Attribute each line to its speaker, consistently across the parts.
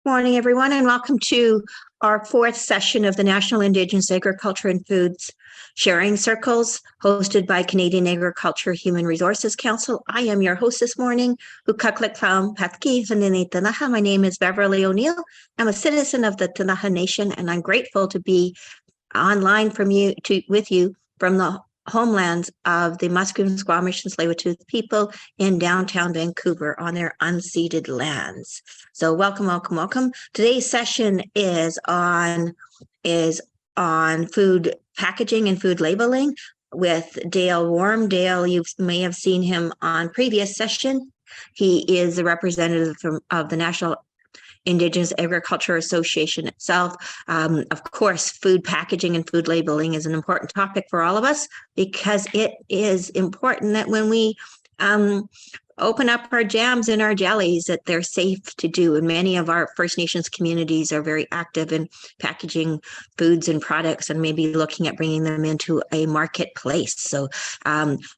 Speaker 1: Morning, everyone, and welcome to our fourth session of the National Indigenous Agriculture and Foods Sharing Circles, hosted by Canadian Agriculture Human Resources Council. I am your host this morning. My name is Beverly O'Neill. I'm a citizen of the Ktunaxa Nation, and I'm grateful to be online with you from the homelands of the Musqueam, Squamish, and Tsleil-Waututh people in downtown Vancouver on their unceded lands. So welcome, welcome, welcome. Today's session is on food packaging and food labeling with Dale Worme. Dale, you may have seen him on previous session. He is a representative of the National Indigenous Agriculture Association itself. Of course, food packaging and food labeling is an important topic for all of us because it is important that when we open up our jams and our jellies, that they're safe to do. And many of our First Nations communities are very active in packaging foods and products and maybe looking at bringing them into a marketplace. So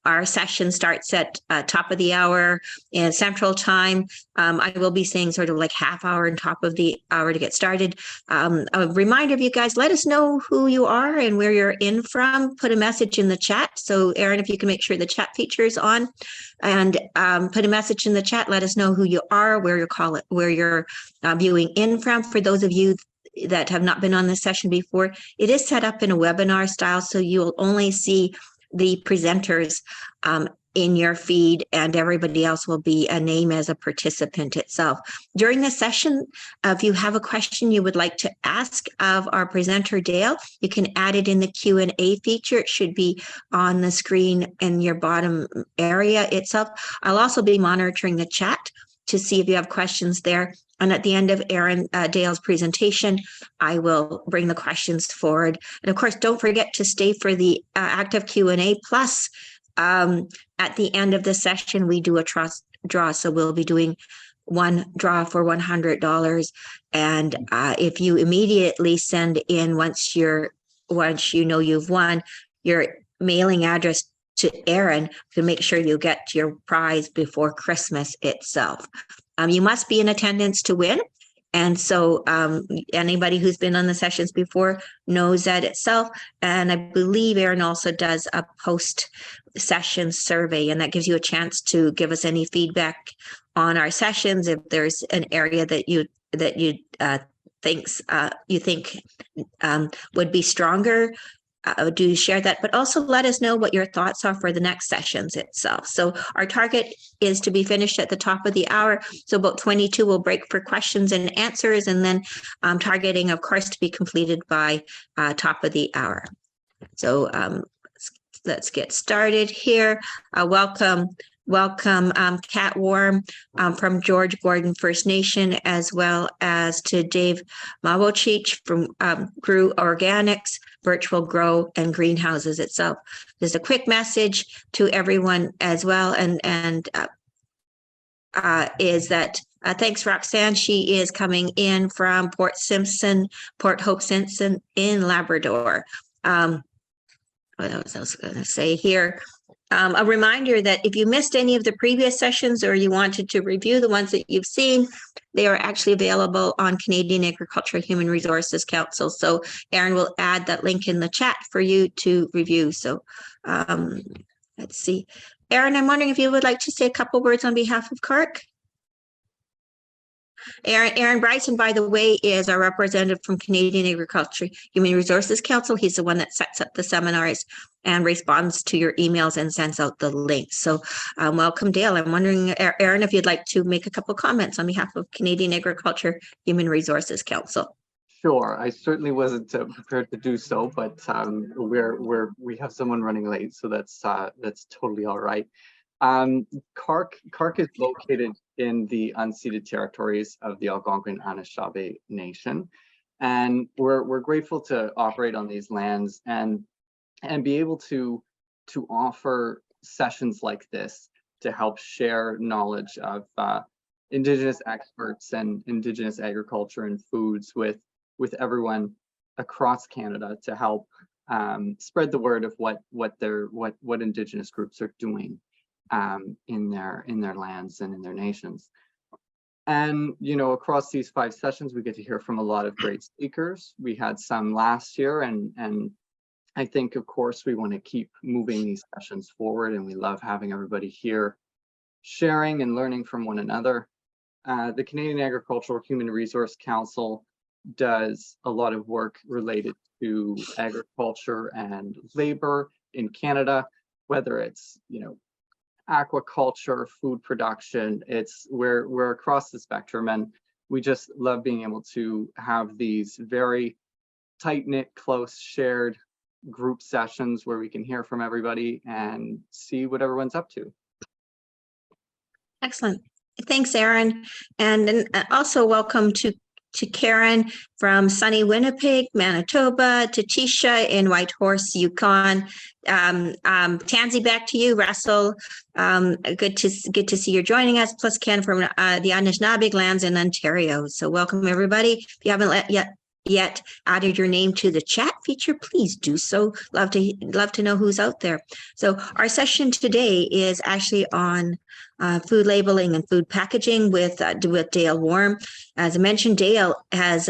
Speaker 1: our session starts at top of the hour in Central Time. I will be saying sort of like half hour and top of the hour to get started. A reminder of you guys, let us know who you are and where you're in from. Put a message in the chat. So Aaron, if you can make sure the chat feature is on, and put a message in the chat. Let us know who you are, where you're viewing in from. For those of you that have not been on this session before, it is set up in a webinar style, so you'll only see the presenters in your feed, and everybody else will be a name as a participant itself. During the session, if you have a question you would like to ask of our presenter, Dale, you can add it in the Q&A feature. It should be on the screen in your bottom area itself. I'll also be monitoring the chat to see if you have questions there. And at the end of Dale's presentation, I will bring the questions forward. And of course, don't forget to stay for the active Q&A. Plus, at the end of the session, we do a draw. So we'll be doing one draw for $100. And if you immediately send in once you know you've won, your mailing address to Aaron to make sure you get your prize before Christmas itself. You must be in attendance to win. And so anybody who's been on the sessions before knows that itself. And I believe Aaron also does a post-session survey, and that gives you a chance to give us any feedback on our sessions. If there's an area that you think would be stronger, do share that, but also let us know what your thoughts are for the next sessions itself. So our target is to be finished at the top of the hour. So about 22 will break for questions and answers, and then targeting, of course, to be completed by top of the hour. So let's get started here. Welcome, Cat Worme from George Gordon First Nation, as well as to Dave Mawochich from Grew Organics, Virtual Grow and Greenhouses itself. There's a quick message to everyone as well, and is that thanks, Roxanne. She is coming in from Port Hope Simpson in Labrador. What else I was going to say here? A reminder that if you missed any of the previous sessions or you wanted to review the ones that you've seen, they are actually available on Canadian Agriculture Human Resources Council. So Aaron will add that link in the chat for you to review. So let's see. Aaron, I'm wondering if you would like to say a couple words on behalf of CAHRC. Aaron Bryson, by the way, is our representative from Canadian Agriculture Human Resources Council. He's the one that sets up the seminars and responds to your emails and sends out the links. So welcome, Dale. I'm wondering, Aaron, if you'd like to make a couple comments on behalf of Canadian Agriculture Human Resources Council.
Speaker 2: Sure, I certainly wasn't prepared to do so, but we have someone running late, so that's totally all right. CAHRC is located in the unceded territories of the Algonquin-Anishinaabe Nation, and we're grateful to operate on these lands and be able to offer sessions like this to help share knowledge of Indigenous experts and Indigenous agriculture and foods with everyone across Canada to help spread the word of what Indigenous groups are doing in their lands and in their nations. And, you know, across these 5 sessions, we get to hear from a lot of great speakers. We had some last year, and I think, of course, we want to keep moving these sessions forward, and we love having everybody here sharing and learning from one another. The Canadian Agricultural Human Resource Council does a lot of work related to agriculture and labor in Canada, whether it's, you know, aquaculture, food production. We're across the spectrum, and we just love being able to have these very tight-knit, close, shared group sessions where we can hear from everybody and see what everyone's up to.
Speaker 1: Excellent. Thanks, Aaron. And then also welcome to Karen from sunny Winnipeg, Manitoba, to Tisha in Whitehorse, Yukon. Tansy, back to you. Russell, good to see you're joining us, plus Ken from the Anishinaabe lands in Ontario. So welcome, everybody. If you haven't yet added your name to the chat feature, please do so. Love to know who's out there. So our session today is actually on food labeling and food packaging with Dale Worme. As I mentioned, Dale has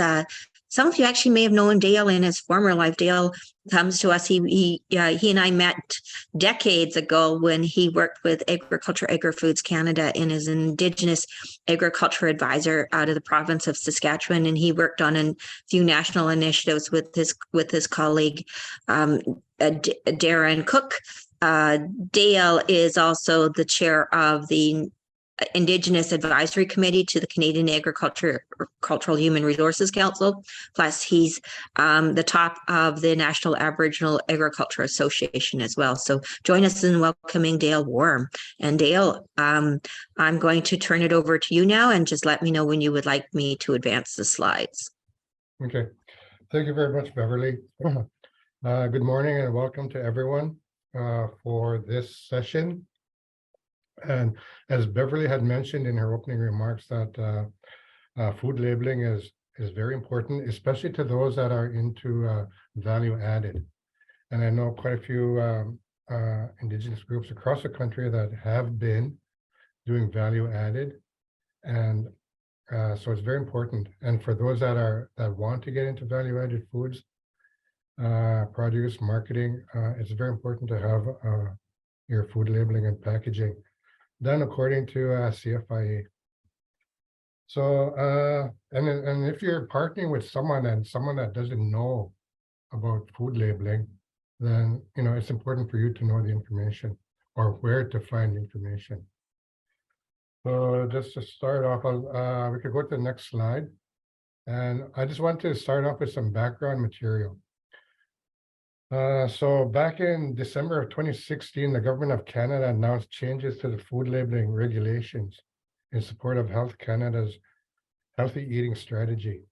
Speaker 1: some of you actually may have known Dale in his former life. Dale comes to us. He and I met decades ago when he worked with Agri-Foods Canada and is an Indigenous agriculture advisor out of the province of Saskatchewan, and he worked on a few national initiatives with his colleague Darren Cook. Dale is also the chair of the Indigenous Advisory Committee to the Canadian Agricultural Human Resources Council. Plus, he's the top of the National Aboriginal Agriculture Association as well. So join us in welcoming Dale Worme. And Dale, I'm going to turn it over to you now, and just let me know when you would like me to advance the slides.
Speaker 3: Okay. Thank you very much, Beverly. Good morning and welcome to everyone for this session. And as Beverly had mentioned in her opening remarks, that food labeling is very important, especially to those that are into value added. And I know quite a few Indigenous groups across the country that have been doing value added, and so it's very important. And for those that want to get into value added foods, produce, marketing, it's very important to have your food labeling and packaging done according to CFIA. So, and if you're partnering with someone that doesn't know about food labeling, then, you know, it's important for you to know the information or where to find information. So just to start off, we could go to the next slide. And I just want to start off with some background material. So back in December of 2016, the government of Canada announced changes to the food labeling regulations in support of Health Canada's healthy eating strategy.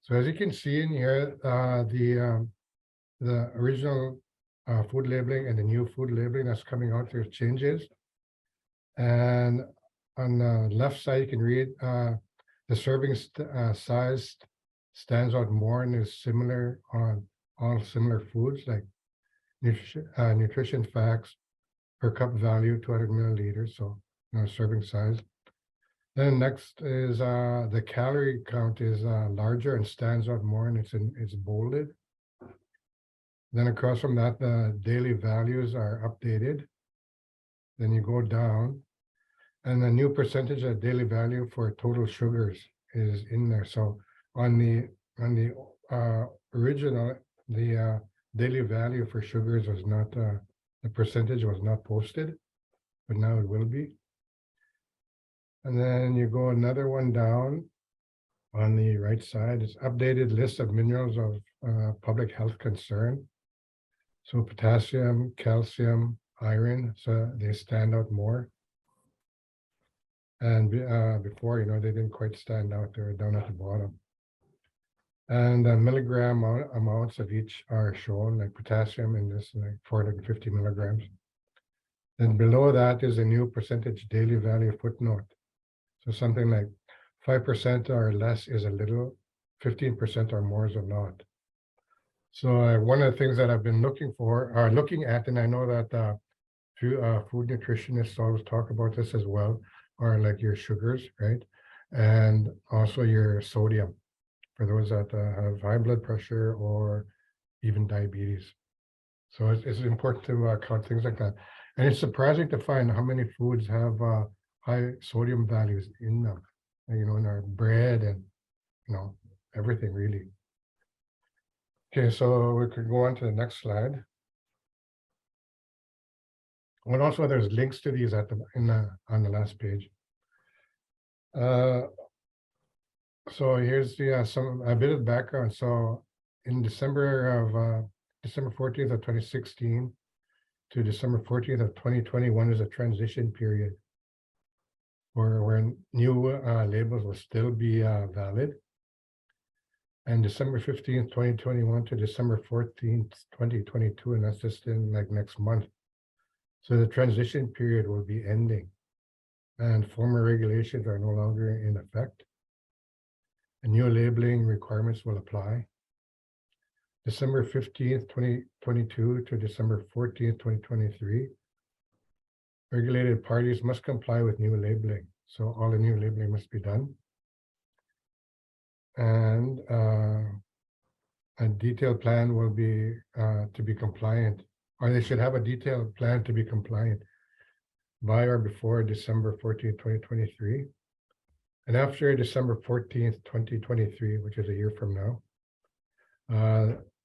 Speaker 3: So as you can see in here, the original food labeling and the new food labeling that's coming out, there's changes. And on the left side, you can read the serving size stands out more and is similar on all similar foods, like nutrition facts, per cup value, 200 milliliters, so, you know, serving size. Then next is the calorie count is larger and stands out more, and it's bolded. Then across from that, the daily values are updated. Then you go down, and the new percentage of daily value for total sugars is in there. So on the original, the daily value for sugars was not, the percentage was not posted, but now it will be. And then you go another one down on the right side, it's updated list of minerals of public health concern. So potassium, calcium, iron, so they stand out more. And before, you know, they didn't quite stand out, they were down at the bottom. And the milligram amounts of each are shown, like potassium in this, like 450 milligrams. Then below that is a new percentage daily value footnote. So something like 5% or less is a little, 15% or more is a lot. So one of the things that I've been looking at, and I know that food nutritionists always talk about this as well, are like your sugars, right? and also your sodium for those that have high blood pressure or even diabetes. So it's important to count things like that. And it's surprising to find how many foods have high sodium values in them, you know, in our bread and, you know, everything really. Okay, so we could go on to the next slide. And also there's links to these at on the last page. So here's the a bit of background. So in December 14th of 2016 to December 14th of 2021 is a transition period where new labels will still be valid. And December 15th, 2021 to December 14th, 2022, and that's just in like next month. So the transition period will be ending and former regulations are no longer in effect. And new labeling requirements will apply. December 15th, 2022 to December 14th, 2023. Regulated parties must comply with new labeling. So all the new labeling must be done. And a detailed plan will be to be compliant, or they should have a detailed plan to be compliant by or before December 14th, 2023. And after December 14th, 2023, which is a year from now,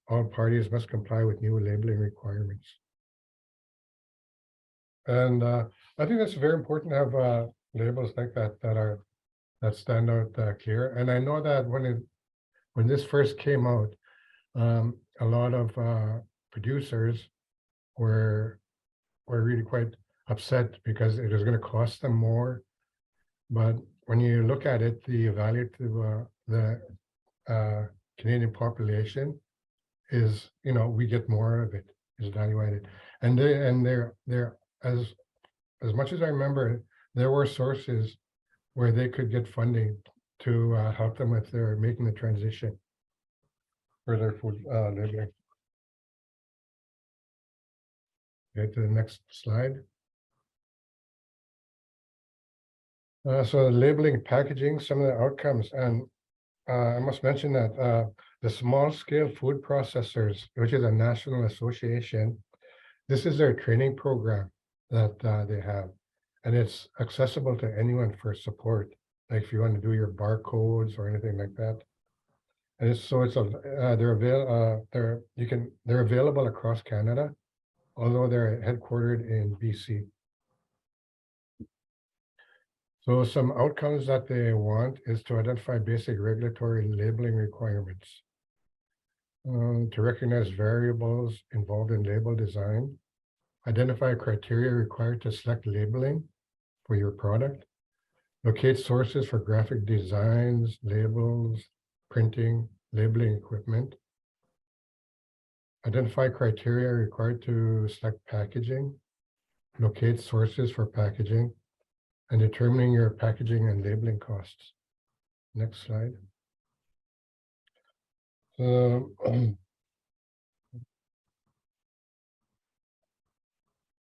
Speaker 3: all parties must comply with new labeling requirements. And I think that's very important to have labels like that that stand out clear. And I know that when this first came out, a lot of producers were really quite upset because it was going to cost them more. But when you look at it, the value to the Canadian population is, you know, we get more of it, is value added. And they're as much as I remember, there were sources where they could get funding to help them with their making the transition for their food labeling. Okay, to the next slide. So labeling, packaging, some of the outcomes, and I must mention that the small scale food processors, which is a national association, this is their training program that they have, and it's accessible to anyone for support. Like if you want to do your barcodes or anything like that, and they're available across Canada, although they're headquartered in BC. So some outcomes that they want is to identify basic regulatory labeling requirements, to recognize variables involved in label design, identify criteria required to select labeling for your product, locate sources for graphic designs, labels, printing, labeling equipment, identify criteria required to select packaging, locate sources for packaging, and determining your packaging and labeling costs. Next slide. So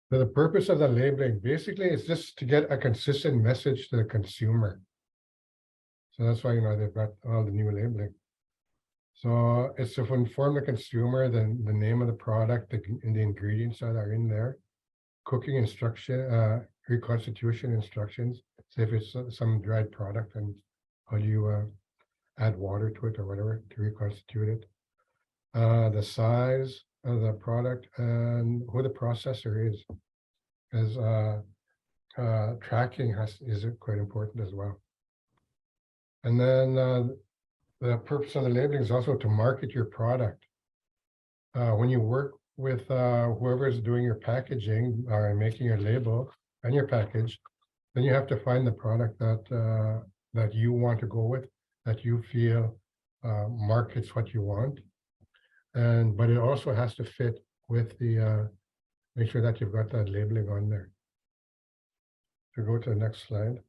Speaker 3: the purpose of the labeling basically is just to get a consistent message to the consumer. So that's why, you know, they've got all the new labeling. So it's to inform the consumer the name of the product and the ingredients that are in there, cooking instruction, reconstitution instructions. Say if it's some dried product and how do you add water to it or whatever to reconstitute it. The size of the product and who the processor is, as tracking is quite important as well. And then the purpose of the labeling is also to market your product. When you work with whoever is doing your packaging or making your label and your package, then you have to find the product that you want to go with, that you feel markets what you want. But it also has to fit with the, make sure that you've got that labeling on there. So go to the next slide.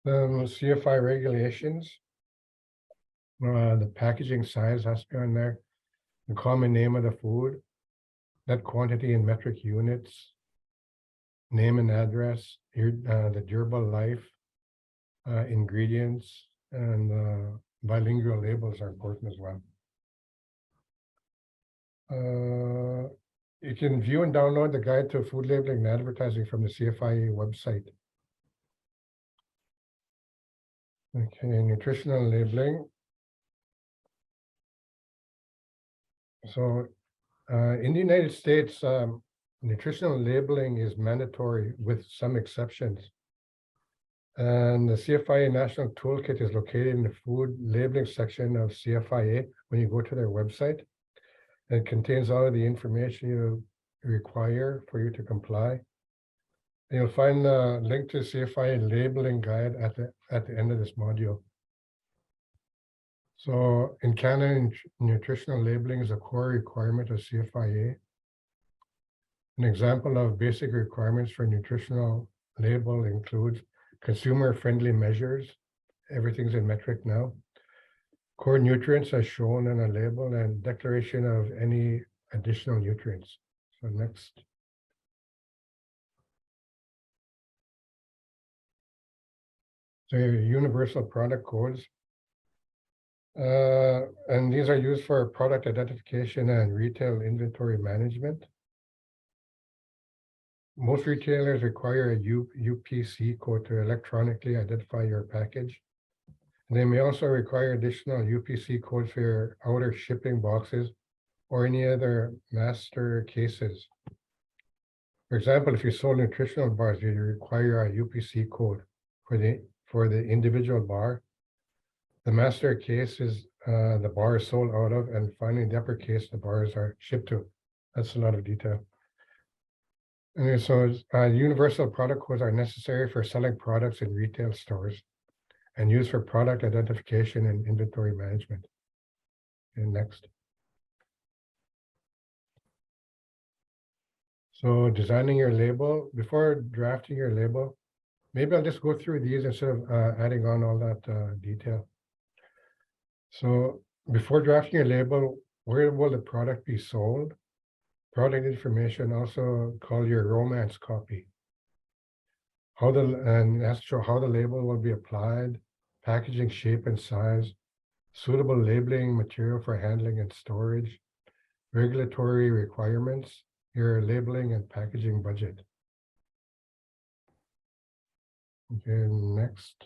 Speaker 3: CFI regulations. The packaging size has to be on there. The common name of the food, net quantity in metric units, name and address, the durable life, ingredients, and bilingual labels are important as well. You can view and download the guide to food labeling and advertising from the CFIA website. Okay, nutritional labeling. So in the United States, nutritional labeling is mandatory with some exceptions. And the CFIA National Toolkit is located in the food labeling section of CFIA when you go to their website. It contains all of the information you require for you to comply. And you'll find the link to CFIA labeling guide at the end of this module. So in Canada, nutritional labeling is a core requirement of CFIA. An example of basic requirements for nutritional label includes consumer-friendly measures. Everything's in metric now. Core nutrients as shown on a label and declaration of any additional nutrients. So next. So universal product codes. And these are used for product identification and retail inventory management. Most retailers require a UPC code to electronically identify your package. And they may also require additional UPC codes for your outer shipping boxes or any other master cases. For example, if you sold nutritional bars, you require a UPC code for the individual bar. The master case is the bar is sold out of, and finally the upper case the bars are shipped to. That's a lot of detail. And so universal product codes are necessary for selling products in retail stores and used for product identification and inventory management. And next. So designing your label, before drafting your label, maybe I'll just go through these instead of adding on all that detail. So before drafting your label, where will the product be sold? Product information, also called your romance copy. And it has to show how the label will be applied, packaging shape and size, suitable labeling material for handling and storage, regulatory requirements, your labeling and packaging budget. Okay, next.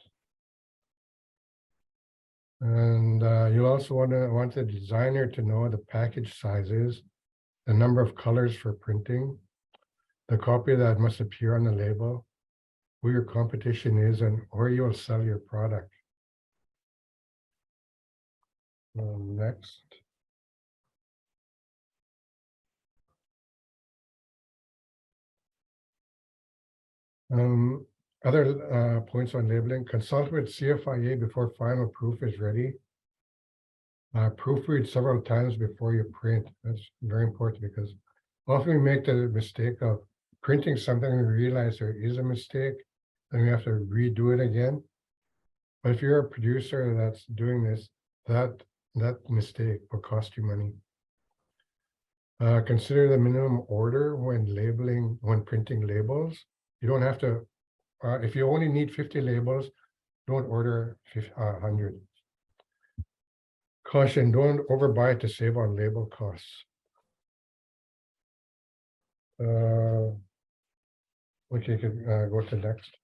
Speaker 3: And you'll also want the designer to know the package sizes, the number of colors for printing, the copy that must appear on the label, who your competition is, and where you will sell your product. Next. Other points on labeling: consult with CFIA before final proof is ready. Proofread several times before you print. That's very important because often we make the mistake of printing something and we realize there is a mistake, and we have to redo it again. But if you're a producer that's doing this, that mistake will cost you money. Consider the minimum order when printing labels. You don't have to, if you only need 50 labels, don't order 100. Caution, don't overbuy to save on label costs. Okay, you can go to next.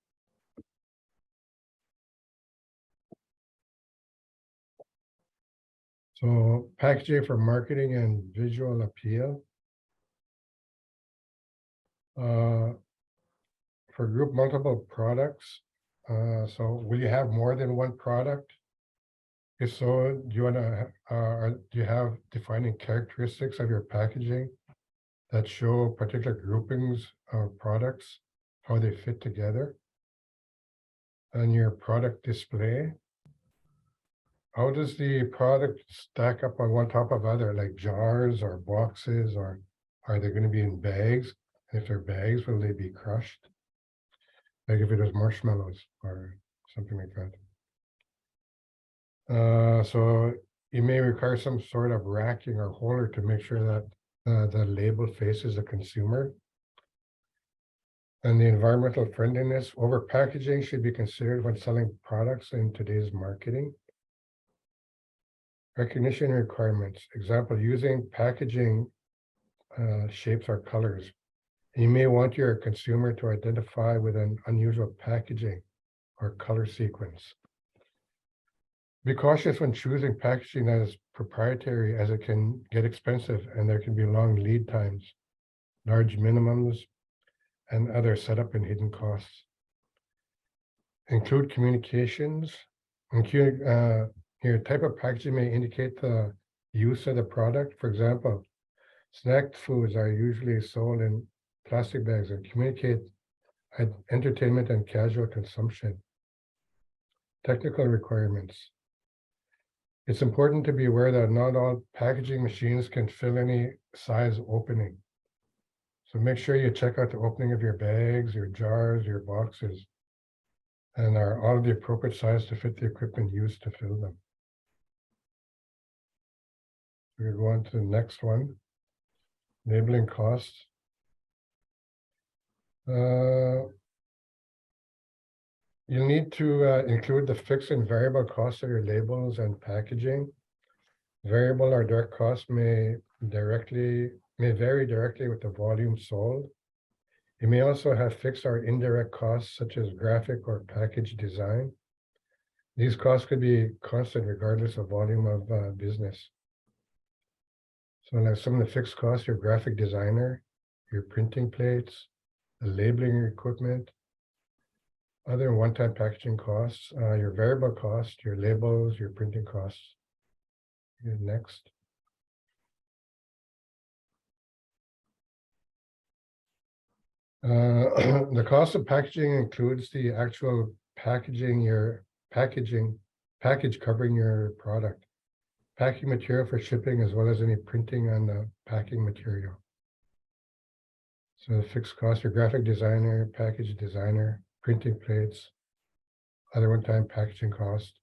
Speaker 3: So packaging for marketing and visual appeal. For group multiple products, so will you have more than one product? If so, do you have defining characteristics of your packaging that show particular groupings of products, how they fit together? And your product display, how does the product stack up on one top of other, like jars or boxes, or are they going to be in bags? And if they're bags, will they be crushed? Like if it was marshmallows or something like that. So you may require some sort of racking or holder to make sure that the label faces the consumer. And the environmental friendliness, over packaging should be considered when selling products in today's marketing. Recognition requirements, example, using packaging shapes or colors. You may want your consumer to identify with an unusual packaging or color sequence. Be cautious when choosing packaging that is proprietary, as it can get expensive and there can be long lead times, large minimums, and other setup and hidden costs. Include communications. Your type of packaging may indicate the use of the product. For example, snack foods are usually sold in plastic bags and communicate entertainment and casual consumption. Technical requirements. It's important to be aware that not all packaging machines can fill any size opening. So make sure you check out the opening of your bags, your jars, your boxes, and are all of the appropriate size to fit the equipment used to fill them. We're going to the next one, labeling costs. You'll need to include the fixed and variable costs of your labels and packaging. Variable or direct costs may vary directly with the volume sold. You may also have fixed or indirect costs such as graphic or package design. These costs could be constant regardless of volume of business. So like some of the fixed costs, your graphic designer, your printing plates, the labeling equipment, other one-time packaging costs, your variable costs, your labels, your printing costs. Next. The cost of packaging includes the actual packaging, package covering your product, packing material for shipping, as well as any printing on the packing material. So the fixed cost, your graphic designer, package designer, printing plates, other one-time packaging cost,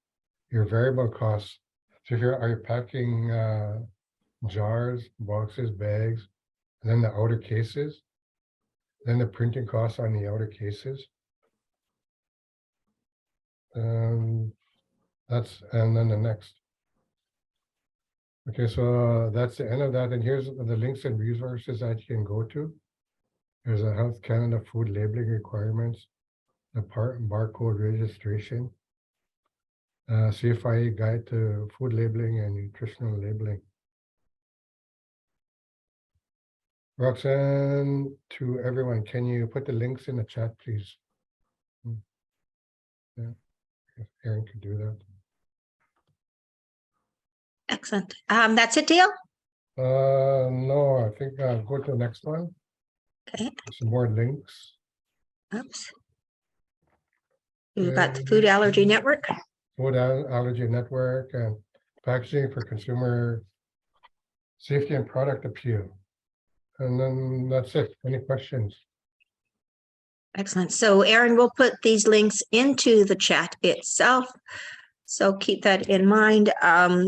Speaker 3: your variable costs. So if are you packing jars, boxes, bags, and then the outer cases, then the printing costs on the outer cases. And then the next. Okay, so that's the end of that. And here's the links and resources that you can go to. There's a Health Canada food labeling requirements, the barcode registration, CFIA guide to food labeling and nutritional labeling. Roxanne, to everyone, can you put the links in the chat, please? Yeah, if Aaron could do that.
Speaker 1: Excellent. That's it, Dale?
Speaker 3: No, I think go to the next one.
Speaker 1: Okay.
Speaker 3: Some more links.
Speaker 1: Oops. We've got the Food Allergy Network.
Speaker 3: Food Allergy Network and packaging for consumer safety and product appeal. And then that's it. Any questions?
Speaker 1: Excellent. So Aaron will put these links into the chat itself. So keep that in mind.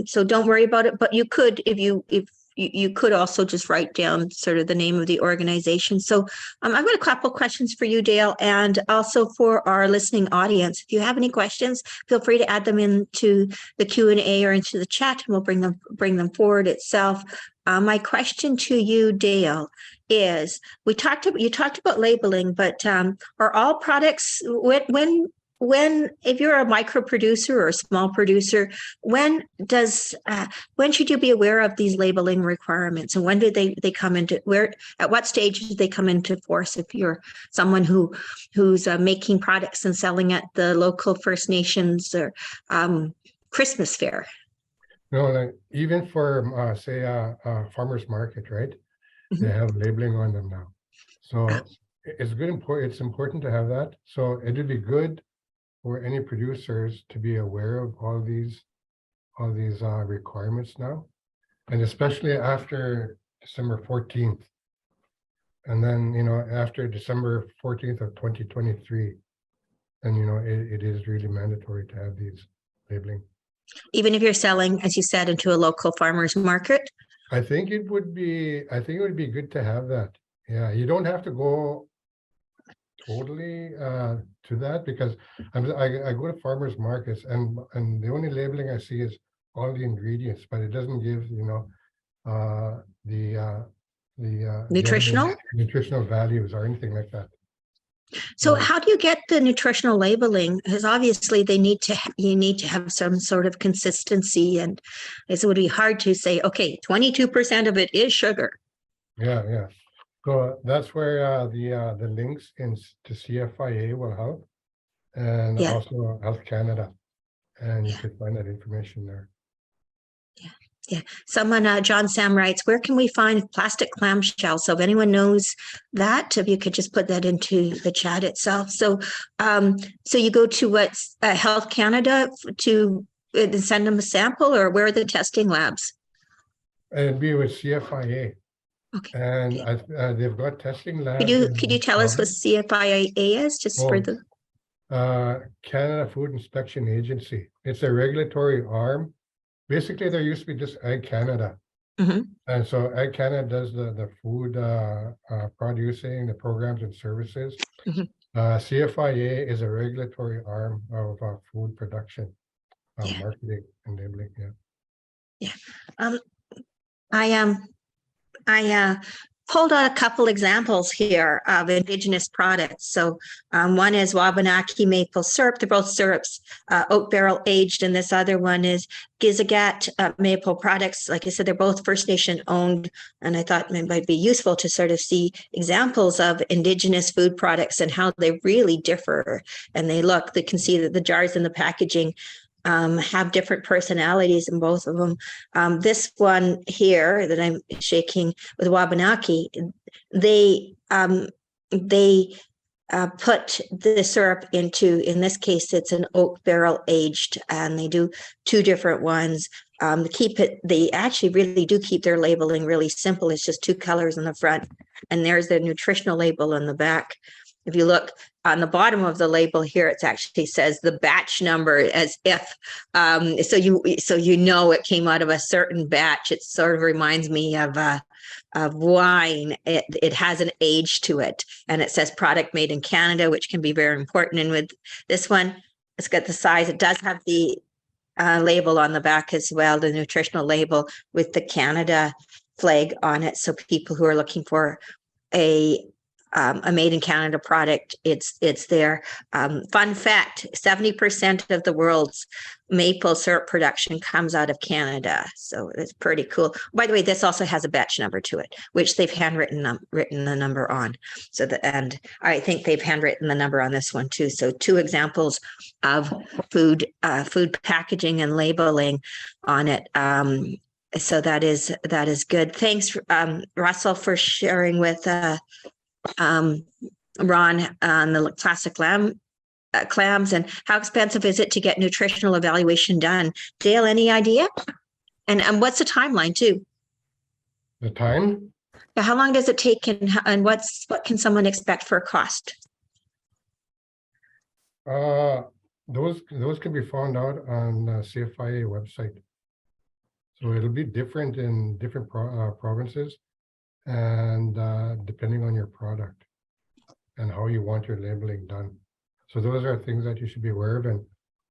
Speaker 1: So don't worry about it, but you could, if you could also just write down sort of the name of the organization. So I've got a couple questions for you, Dale, and also for our listening audience. If you have any questions, feel free to add them into the Q&A or into the chat, and we'll bring them forward itself. My question to you, Dale, is you talked about labeling, but are all products if you're a micro producer or a small producer, when should you be aware of these labeling requirements, and when do they come into at what stage do they come into force if you're someone who's making products and selling at the local First Nations or Christmas fair?
Speaker 3: No, like even for say a farmer's market, right? Mm-hmm. They have labeling on them now. So it's good. It's important to have that. So it would be good for any producers to be aware of all these requirements now, and especially after December 14th, and then after December 14th of 2023, and it is really mandatory to have these labeling.
Speaker 1: Even if you're selling, as you said, into a local farmer's market?
Speaker 3: I think it would be good to have that. Yeah, you don't have to go totally to that, because I go to farmers markets and the only labeling I see is all the ingredients, but it doesn't give, you know, the
Speaker 1: Nutritional?
Speaker 3: nutritional values or anything like that.
Speaker 1: So how do you get the nutritional labeling? Because obviously they need to, you need to have some sort of consistency, and it would be hard to say, okay, 22% of it is sugar.
Speaker 3: Yeah. So that's where the links to CFIA will help, and
Speaker 1: Yeah.
Speaker 3: also Health Canada, and you
Speaker 1: Yeah.
Speaker 3: could find that information there.
Speaker 1: Yeah. Someone, John Sam writes, where can we find plastic clamshells? So if anyone knows that, if you could just put that into the chat itself. So, so you go to what's Health Canada to send them a sample, or where are the testing labs?
Speaker 3: It'd be with CFIA,
Speaker 1: Okay.
Speaker 3: and they've got testing labs.
Speaker 1: Could you tell us what CFIA is, just for the
Speaker 3: Canada Food Inspection Agency? It's a regulatory arm. Basically, there used to be just Ag Canada.
Speaker 1: Mhm.
Speaker 3: And so Ag Canada does the food producing, the programs and services.
Speaker 1: Mhm.
Speaker 3: CFIA is a regulatory arm of food production,
Speaker 1: Yeah.
Speaker 3: marketing and labeling.
Speaker 1: Yeah. I pulled out a couple examples here of Indigenous products. So one is Wabanaki maple syrup. They're both syrups, oak barrel aged, and this other one is Gizagat maple products. Like I said, they're both First Nation owned, and I thought it might be useful to sort of see examples of Indigenous food products and how they really differ. And they can see that the jars and the packaging have different personalities in both of them. This one here that I'm shaking with Wabanaki, they put the syrup into, in this case, it's an oak barrel aged, and they do two different ones. They actually really do keep their labeling really simple. It's just two colors on the front, and there's the nutritional label on the back. If you look on the bottom of the label here, it actually says the batch number, as if so you know it came out of a certain batch. It sort of reminds me of wine. It has an age to it, and it says product made in Canada, which can be very important. And with this one, it's got the size. It does have the label on the back as well, the nutritional label with the Canada flag on it. So people who are looking for a made in Canada product, it's there. Fun fact, 70% of the world's maple syrup production comes out of Canada. So it's pretty cool. By the way, this also has a batch number to it, which they've written the number on. So and I think they've handwritten the number on this one too. So two examples of food packaging and labeling on it. So that is good. Thanks, Russell, for sharing with Ron on the classic clams, and how expensive is it to get nutritional evaluation done? Dale, any idea? And what's the timeline too?
Speaker 3: The time?
Speaker 1: How long does it take, and what can someone expect for a cost?
Speaker 3: Those can be found out on the CFIA website. So it'll be different in different provinces, and depending on your product and how you want your labeling done. So those are things that you should be aware of, and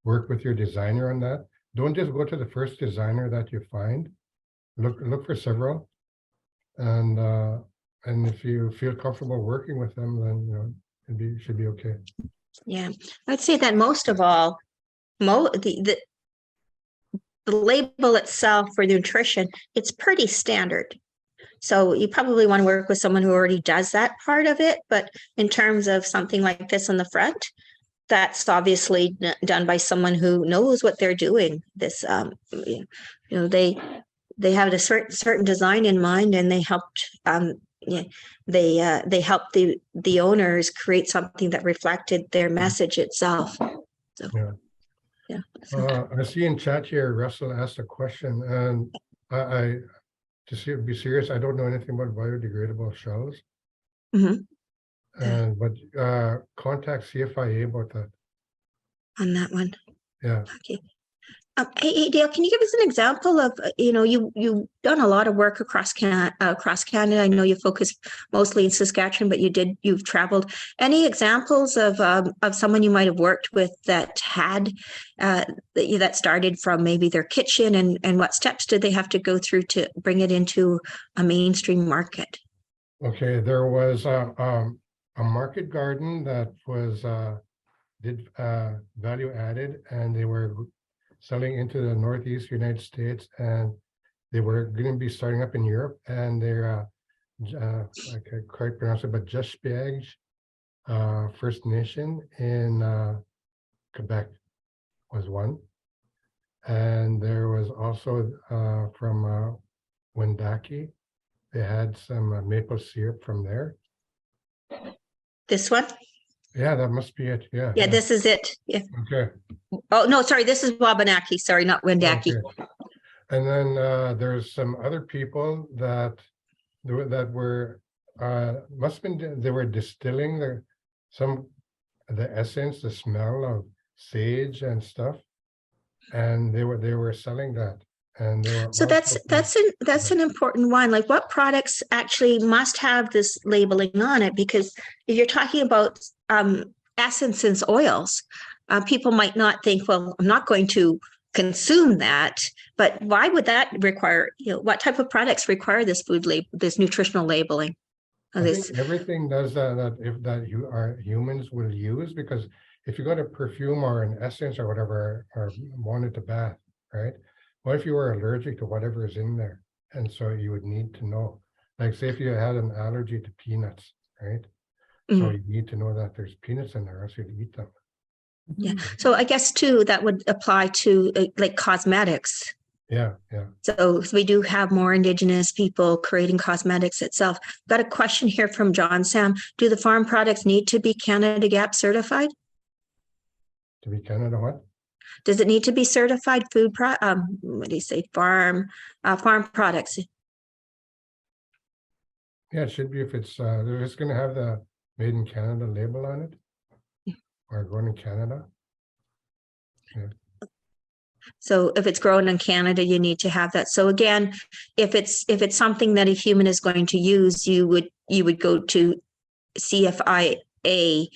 Speaker 3: work with your designer on that. Don't just go to the first designer that you find. Look for several, and if you feel comfortable working with them, then you know it should be okay. Yeah,
Speaker 1: I'd say that most of all, the label itself for nutrition, it's pretty standard. So you probably want to work with someone who already does that part of it. But in terms of something like this on the front, that's obviously done by someone who knows what they're doing. This, you know, they have a certain design in mind, and they helped. They helped the owners create something that reflected their message itself. So, yeah.
Speaker 3: I see in chat here, Russell asked a question, and I to be serious, I don't know anything about biodegradable shells.
Speaker 1: Mm-hmm.
Speaker 3: But contact CFIA about that.
Speaker 1: On that one.
Speaker 3: Yeah.
Speaker 1: Okay. Hey, Dale, can you give us an example of, you've done a lot of work across Canada. I know you focus mostly in Saskatchewan, but you've traveled. Any examples of someone you might have worked with that had that started from maybe their kitchen, and what steps did they have to go through to bring it into a mainstream market?
Speaker 3: Okay, there was a market garden that was did value added, and they were selling into the Northeast United States, and they were going to be starting up in Europe, and they're I can't quite pronounce it, but Jeshpiag First Nation in Quebec was one. And there was also from Wendake, they had some maple syrup from there.
Speaker 1: This one?
Speaker 3: Yeah, that must be it.
Speaker 1: Yeah, this is it. Yeah.
Speaker 3: Okay.
Speaker 1: Oh, no, sorry, this is Wabanaki. Sorry, not Wendake.
Speaker 3: Okay. And then there's some other people that were must have been, they were distilling the essence, the smell of sage and stuff, and they were selling that. And they were
Speaker 1: So that's an important one. Like, what products actually must have this labeling on it? Because if you're talking about essences, oils, people might not think, well, I'm not going to consume that. But why would that require? What type of products require this this nutritional labeling?
Speaker 3: I think everything does that humans will use, because if you got a perfume or an essence or whatever, or wanted to bath, right? What if you were allergic to whatever is in there? And so you would need to know, like, say if you had an allergy to peanuts, right? So you need to know that there's peanuts in there, else you'd eat them.
Speaker 1: Yeah. So I guess too, that would apply to like cosmetics.
Speaker 3: Yeah.
Speaker 1: So we do have more Indigenous people creating cosmetics itself. Got a question here from John Sam. Do the farm products need to be Canada GAP certified?
Speaker 3: To be Canada what?
Speaker 1: Does it need to be certified food what do you say, farm products?
Speaker 3: Yeah, it should be, if it's they're just gonna have the Made in Canada label on it, or grown in Canada. Yeah.
Speaker 1: So if it's grown in Canada, you need to have that. So again, if it's something that a human is going to use, you would go to CFIA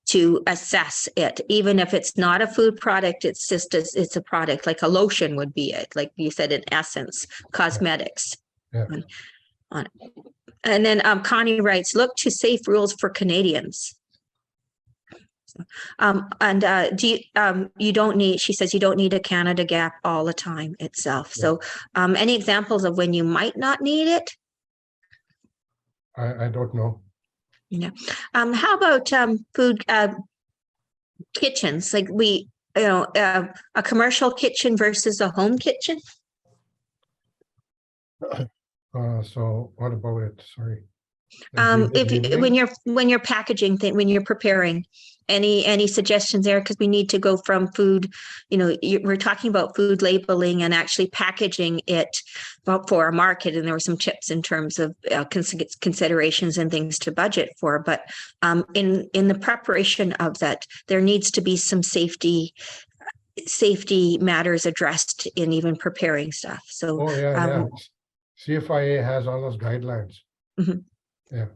Speaker 1: to assess it. Even if it's not a food product, it's just it's a product, like a lotion would be it, like you said, in essence, cosmetics.
Speaker 3: Yeah.
Speaker 1: On it. And then Connie writes, look to safe rules for Canadians. You don't need, she says, you don't need a Canada GAP all the time itself. Yeah. So any examples of when you might not need it?
Speaker 3: I don't know.
Speaker 1: Yeah. How about food kitchens? Like a commercial kitchen versus a home kitchen?
Speaker 3: So what about it? Sorry.
Speaker 1: When you're packaging things, when you're preparing, any suggestions there? Because we need to go from food, we're talking about food labeling and actually packaging it for a market. And there were some tips in terms of considerations and things to budget for. But in the preparation of that, there needs to be some safety matters addressed in even preparing stuff. So
Speaker 3: CFIA has all those guidelines.
Speaker 1: Mm-hmm.
Speaker 3: Yeah.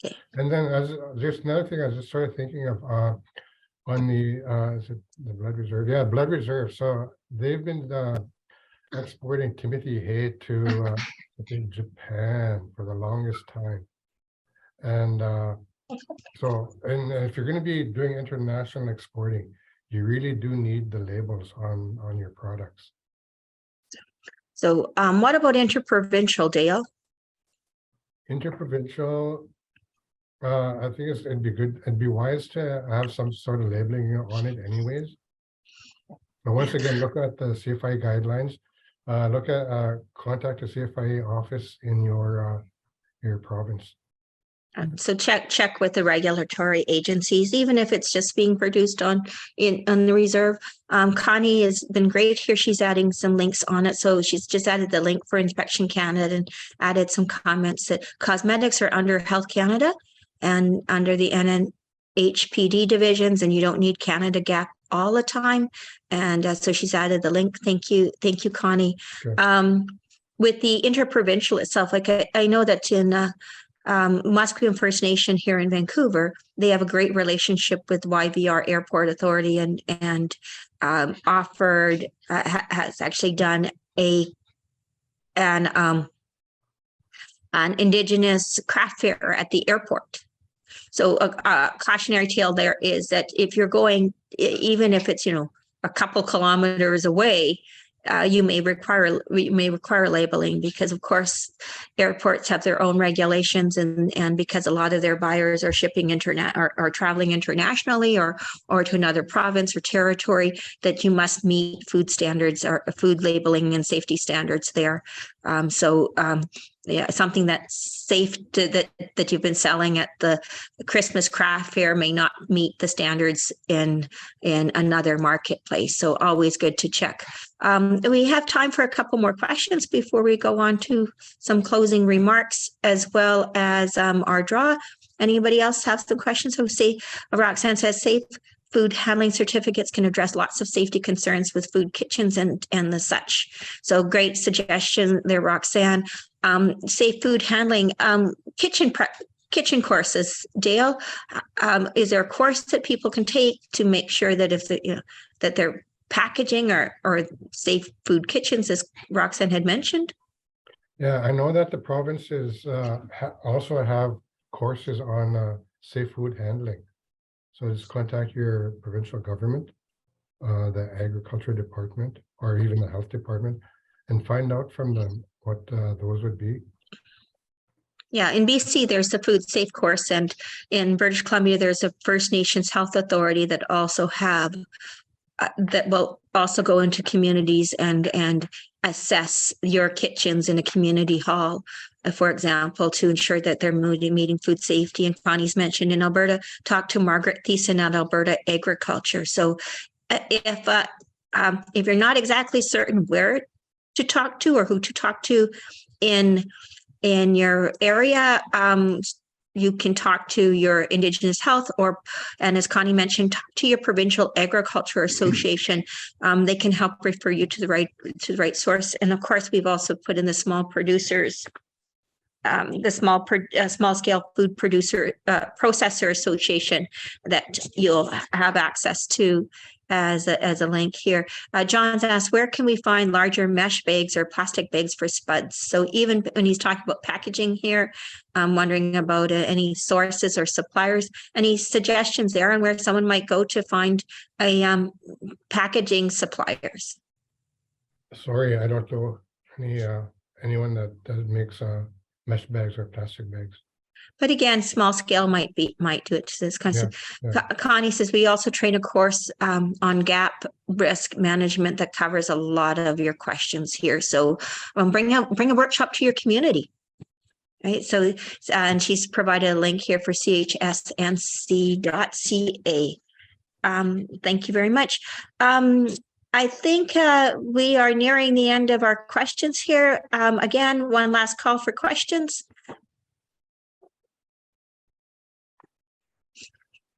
Speaker 3: Okay. And then there's another thing I was just started thinking of on the is it the blood reserve? Yeah, blood reserve. So they've been exporting Timothy hay to I think Japan for the longest time. And so if you're going to be doing international exporting, you really do need the labels on your products.
Speaker 1: So what about interprovincial, Dale?
Speaker 3: Interprovincial, I think it'd be good. It'd be wise to have some sort of labeling on it anyways. But once again, look at the CFIA guidelines. Look at contact the CFIA office in your province.
Speaker 1: So check with the regulatory agencies, even if it's just being produced on the reserve. Connie has been great here. She's adding some links on it. So she's just added the link for Inspection Canada and added some comments that cosmetics are under Health Canada and under the NHPD divisions, and you don't need Canada GAP all the time. And so she's added the link. Thank you, Connie.
Speaker 3: Sure.
Speaker 1: With the interprovincial itself, like I know that in Musqueam First Nation here in Vancouver, they have a great relationship with YVR Airport Authority, and offered has actually done an Indigenous craft fair at the airport. So a cautionary tale there is that if you're going, even if it's a couple kilometers away, you may require labeling, because of course airports have their own regulations, and because a lot of their buyers are shipping or traveling internationally or to another province or territory, that you must meet food standards or food labeling and safety standards there. Something that's safe that you've been selling at the Christmas craft fair may not meet the standards in another marketplace. So always good to check. We have time for a couple more questions before we go on to some closing remarks, as well as our draw. Anybody else have some questions? So Roxanne says safe food handling certificates can address lots of safety concerns with food kitchens and the such. So great suggestion there, Roxanne. Safe food handling, kitchen courses. Dale, is there a course that people can take to make sure that that they're packaging or safe food kitchens, as Roxanne had mentioned?
Speaker 3: Yeah, I know that the provinces also have courses on safe food handling. So just contact your provincial government, the agriculture department, or even the health department, and find out from them what those would be.
Speaker 1: Yeah, in BC, there's the Food Safe course, and in British Columbia, there's a First Nations Health Authority that also have that will also go into communities and assess your kitchens in a community hall, for example, to ensure that they're meeting food safety. And Connie's mentioned in Alberta, talk to Margaret Thiessen at Alberta Agriculture. So if you're not exactly certain where to talk to or who to talk to in your area, you can talk to your Indigenous Health, and as Connie mentioned, talk to your provincial agriculture association. They can help refer you to the right source. And of course, we've also put in the small producers, the small scale food producer processor association that you'll have access to as a link here. John's asked, where can we find larger mesh bags or plastic bags for spuds? So even when he's talking about packaging here, I'm wondering about any sources or suppliers, any suggestions there on where someone might go to find a packaging suppliers?
Speaker 3: Sorry, I don't know anyone that makes mesh bags or plastic bags.
Speaker 1: But again, small scale might do it. This kind of
Speaker 3: Yeah.
Speaker 1: Connie says we also train a course on gap risk management that covers a lot of your questions here. So bring a workshop to your community. Right. So and she's provided a link here for chsnc.ca. Thank you very much. I think we are nearing the end of our questions here. Again, one last call for questions.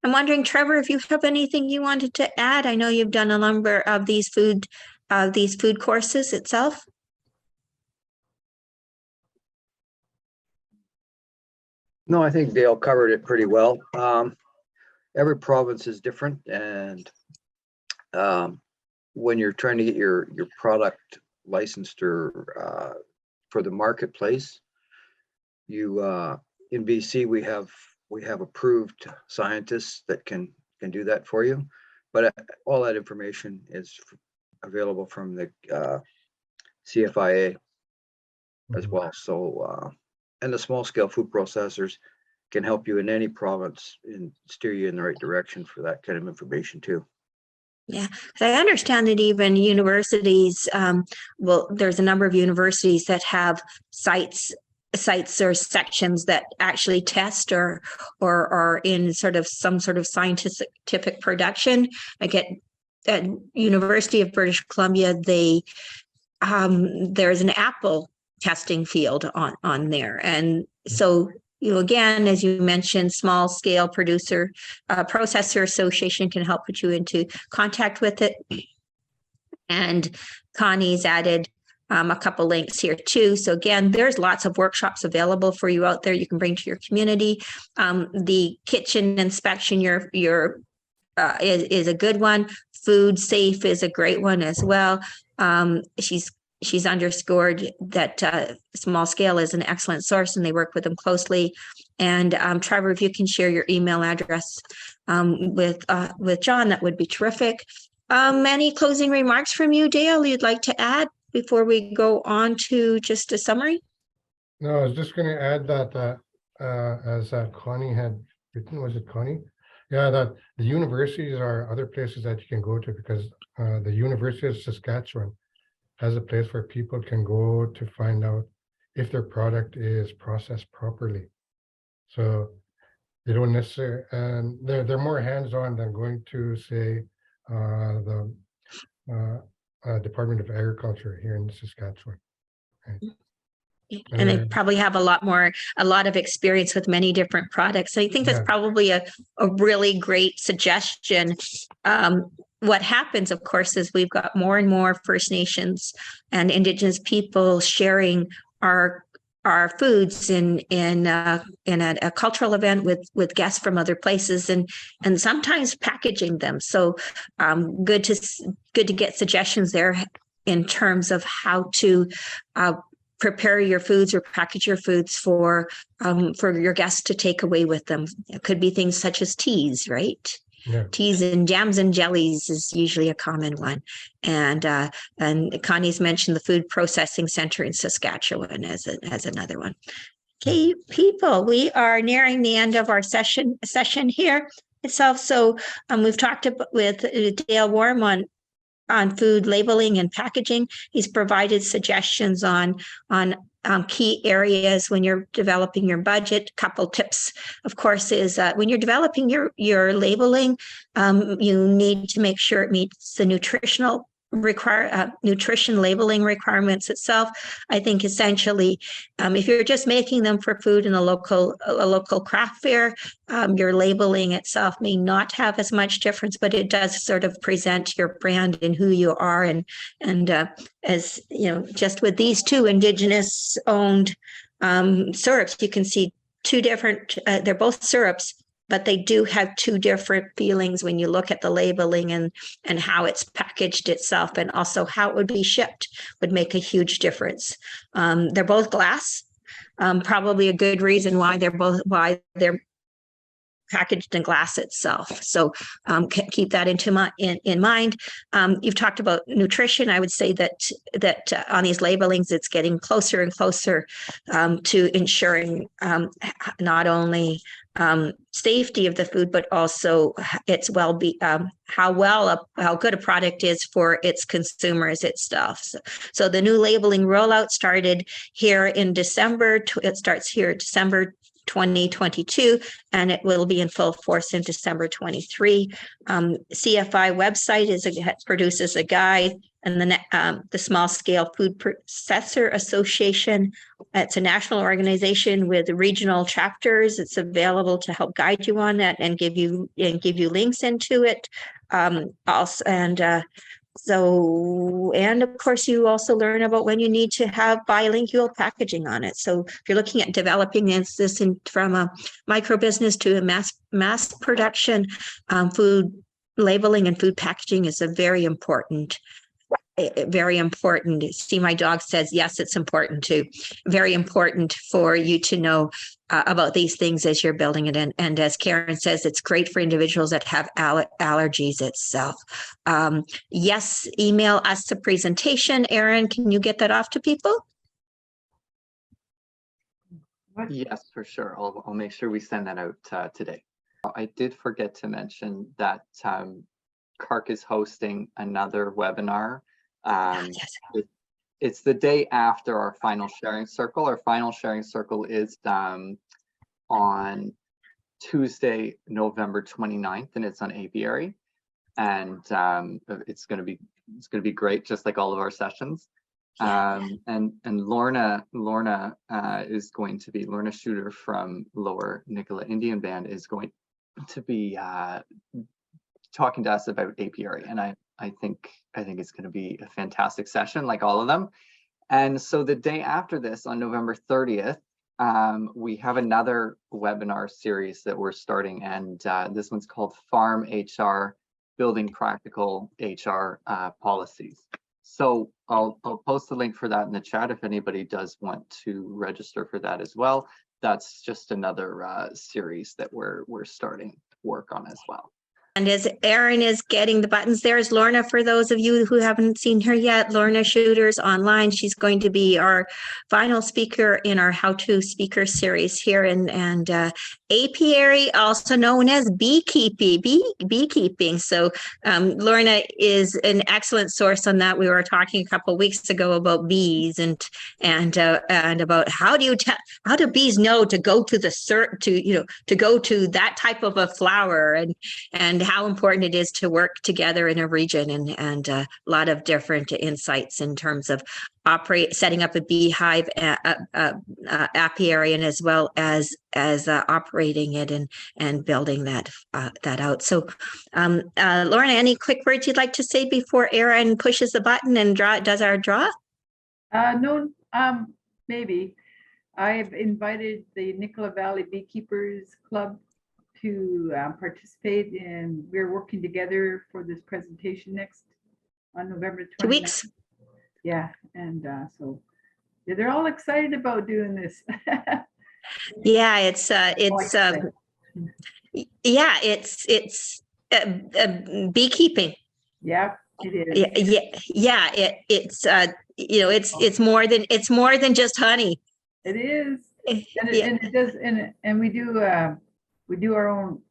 Speaker 1: I'm wondering, Trevor, if you have anything you wanted to add. I know you've done a number of these food courses itself.
Speaker 4: No, I think Dale covered it pretty well. Every province is different, and when you're trying to get your product licensed or for the marketplace, you in BC we have approved scientists that can do that for you, but all that information is available from the CFIA as well. So and the small scale food processors can help you in any province and steer you in the right direction for that kind of information too.
Speaker 1: Yeah, I understand that even universities, there's a number of universities that have sites or sections that actually test or are in some sort of scientific production. I get at University of British Columbia, there's an apple testing field on there, and so again, as you mentioned, small scale producer, processor association can help put you into contact with it. And Connie's added a couple links here too. So again, there's lots of workshops available for you out there you can bring to your community. The kitchen inspection is a good one. Food safe is a great one as well. She's underscored that small scale is an excellent source and they work with them closely. And Trevor, if you can share your email address with John, that would be terrific. Any closing remarks from you, Dale, you'd like to add before we go on to just a summary?
Speaker 3: No, I was just going to add that as Connie had written, was it Connie? Yeah, that the universities are other places that you can go to, because the University of Saskatchewan has a place where people can go to find out if their product is processed properly. So they don't necessarily, and they're more hands-on than going to, say, the Department of Agriculture here in Saskatchewan. Right.
Speaker 1: And they probably have a lot of experience with many different products. So I think that's probably a really great suggestion. What happens, of course, is we've got more and more First Nations and Indigenous people sharing our foods in a cultural event with guests from other places, and sometimes packaging them. So good to get suggestions there in terms of how to prepare your foods or package your foods for your guests to take away with them. It could be things such as teas, right? Yeah. Teas and jams and jellies is usually a common one. And Connie's mentioned the Food Processing Center in Saskatchewan as another one. Okay, people, we are nearing the end of our session here itself. So we've talked with Dale Worme on food labeling and packaging. He's provided suggestions on key areas when you're developing your budget. Couple tips, of course, is when you're developing your labeling, you need to make sure it meets the nutrition labeling requirements itself. I think essentially, if you're just making them for food in a local craft fair, your labeling itself may not have as much difference, but it does sort of present your brand and who you are. And as you know, just with these two Indigenous owned syrups, you can see two different. They're both syrups, but they do have two different feelings when you look at the labeling and how it's packaged itself, and also how it would be shipped would make a huge difference. They're both glass, probably a good reason why they're packaged in glass itself. So keep that in mind. You've talked about nutrition. I would say that on these labelings, it's getting closer and closer to ensuring not only safety of the food, but also its how good a product is for its consumers itself. So the new labeling rollout started here in December. It starts here December 2022, and it will be in full force in December 23. CFI website produces a guide, and the Small Scale Food Processor Association. It's a national organization with regional chapters. It's available to help guide you on that and give you links into it. And of course, you also learn about when you need to have bilingual packaging on it. So if you're looking at developing this from a micro business to a mass production, food labeling and food packaging is a very important. See, my dog says, yes, it's important too. Very important for you to know about these things as you're building it. And as Karen says, it's great for individuals that have allergies itself. Yes, email us the presentation. Erin, can you get that off to people?
Speaker 2: Yes, for sure. I'll make sure we send that out today. I did forget to mention that CAHRC is hosting another webinar. Yes. It's the day after our final sharing circle. Our final sharing circle is on Tuesday, November 29th, and it's on apiary. And it's going to be great, just like all of our sessions. And Lorna is going to be, Lorna Shooter from Lower Nicola Indian Band is going to be talking to us about apiary, and I think it's going to be a fantastic session, like all of them. And so the day after this, on November 30th, we have another webinar series that we're starting, and this one's called Farm HR, Building Practical HR Policies. So I'll post the link for that in the chat if anybody does want to register for that as well. That's just another series that we're starting work on as well.
Speaker 1: And as Erin is getting the buttons, there's Lorna. For those of you who haven't seen her yet, Lorna Shooter's online. She's going to be our final speaker in our how-to speaker series here. And apiary, also known as beekeeping. So Lorna is an excellent source on that. We were talking a couple of weeks ago about bees and about how do bees know to go to to go to that type of a flower, and how important it is to work together in a region, and a lot of different insights in terms of setting up a beehive apiary, and as well as operating it and building that out. So Lorna, any quick words you'd like to say before Erin pushes the button and does our draw?
Speaker 5: No, maybe. I've invited the Nicola Valley Beekeepers Club to participate, and we're working together for this presentation on November 29th.
Speaker 1: 2 weeks.
Speaker 5: Yeah, and so yeah, they're all excited about doing this.
Speaker 1: Yeah, it's beekeeping.
Speaker 5: Yeah, it is.
Speaker 1: It's more than just honey.
Speaker 5: It is, and
Speaker 1: Yeah.
Speaker 5: it does, and we do our own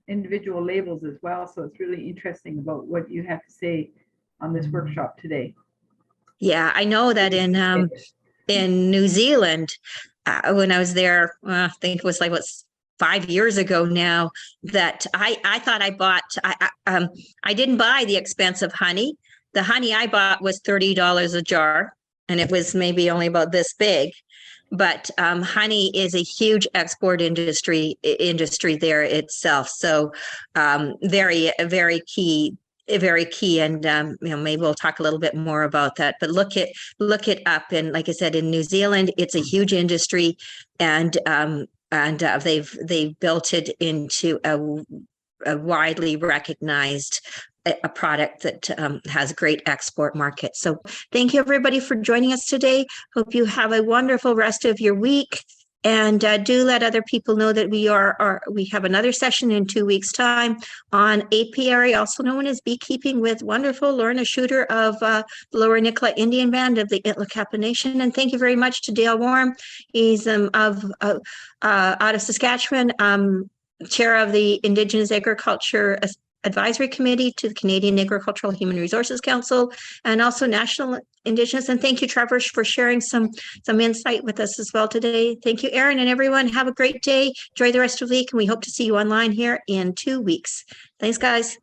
Speaker 5: individual labels as well. So it's really interesting about what you have to say on this workshop today.
Speaker 1: Yeah, I know that in New Zealand, when I was there, I think it was 5 years ago now, that I thought I bought, I didn't buy the expensive honey. The honey I bought was $30 a jar, and it was maybe only about this big. But honey is a huge export industry there itself. So very key. And maybe we'll talk a little bit more about that. But look it up. And like I said, in New Zealand, it's a huge industry, and they've built it into a widely recognized a product that has a great export market. So thank you everybody for joining us today. Hope you have a wonderful rest of your week, and do let other people know that we have another session in 2 weeks' time on apiary, also known as beekeeping, with wonderful Lorna Shooter of the Lower Nicola Indian Band of the Itlakapa Nation. And thank you very much to Dale Worme. He's out of Saskatchewan, chair of the Indigenous Agriculture Advisory Committee to the Canadian Agricultural Human Resources Council, and also National Indigenous. And thank you, Trevor, for sharing some insight with us as well today. Thank you, Erin, and everyone. Have a great day. Enjoy the rest of the week, and we hope to see you online here in 2 weeks. Thanks, guys.